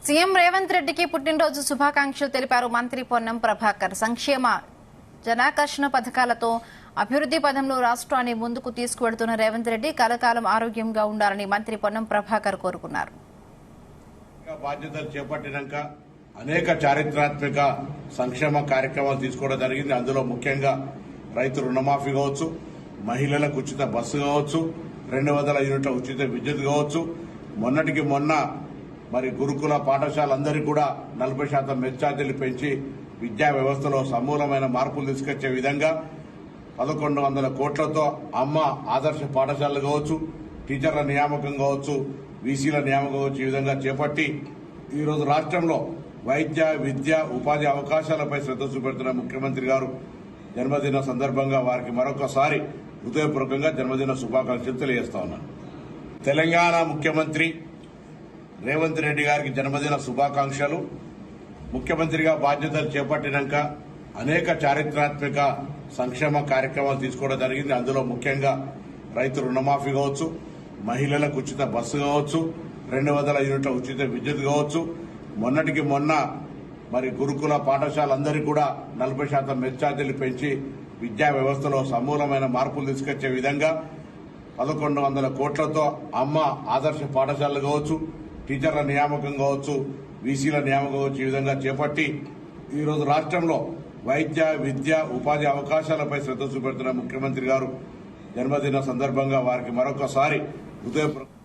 CM Revanth రెడ్డికి పుట్టినరోజు శుభాకాంక్షలు తెలిపారు మంత్రి పొన్నం ప్రభాకర్. సంక్షేమ జనాకర్షణ పథకాలతో అభివృద్ధి పదంలో రాష్ట్రాన్ని ముందుకు తీసుకువెడుతున్న రేవంత్ రెడ్డి కలకాలం ఆరోగ్యంగా ఉండాలని మంత్రి పొన్నం ప్రభాకర్ కోరుకున్నారు. బాధ్యతలు చేపట్టినాక అనేక చారిత్రాత్మక సంక్షేమ కార్యక్రమాలు తీసుకోవడం జరిగింది. అందులో ముఖ్యంగా రైతు రుణమాఫీ కావచ్చు, మహిళలకు ఉచిత బస్సు కావచ్చు, 200 యూనిట్ల ఉచిత విద్యుత్ కావచ్చు, మొన్నటికి మొన్న గురుకుల పాఠశాలందరికీ కూడా 40% మెచ్చార్జీలు పెంచి విద్యా వ్యవస్థలో సమూలమైన మార్పులు తీసుకొచ్చే విధంగా 1100 కోట్లతో అమ్మ ఆదర్శ పాఠశాలలు కావచ్చు, టీచర్ల నియామకం కావచ్చు, వీసీల నియామకం కావచ్చు, ఈ విధంగా చేపట్టి ఈరోజు రాష్ట్రంలో వైద్య విద్య ఉపాధి అవకాశాలపై శ్రద్ధ చూపెడుతున్న ముఖ్యమంత్రి గారు జన్మదిన సందర్భంగా వారికి మరొకసారి హృదయపూర్వకంగా జన్మదిన శుభాకాంక్షలు తెలియజేస్తా ఉన్నాను. తెలంగాణ ముఖ్యమంత్రి రేవంత్ రెడ్డి గారికి జన్మదిన శుభాకాంక్షలు. ముఖ్యమంత్రిగా బాధ్యతలు చేపట్టినాక అనేక చారిత్రాత్మక సంక్షేమ కార్యక్రమాలు తీసుకోవడం జరిగింది. అందులో ముఖ్యంగా రైతు రుణమాఫీ కావచ్చు, మహిళలకు ఉచిత బస్సు కావచ్చు, 200 యూనిట్ల ఉచిత విద్యుత్ కావచ్చు, మొన్నటికి మొన్న గురుకుల పాఠశాలందరికీ కూడా 40% మెచ్చార్జీలు పెంచి విద్యా వ్యవస్థలో సమూలమైన మార్పులు తీసుకొచ్చే విధంగా 1100 కోట్లతో అమ్మ ఆదర్శ పాఠశాలలు కావచ్చు, టీచర్ల నియామకం కావచ్చు, వీసీల నియామకం కావచ్చు, ఈ విధంగా చేపట్టి ఈరోజు రాష్ట్రంలో వైద్య విద్య ఉపాధి అవకాశాలపై శ్రద్ధ చూపెడుతున్న ముఖ్యమంత్రి గారు జన్మదిన సందర్భంగా వారికి మరొకసారి హృదయపూర్వక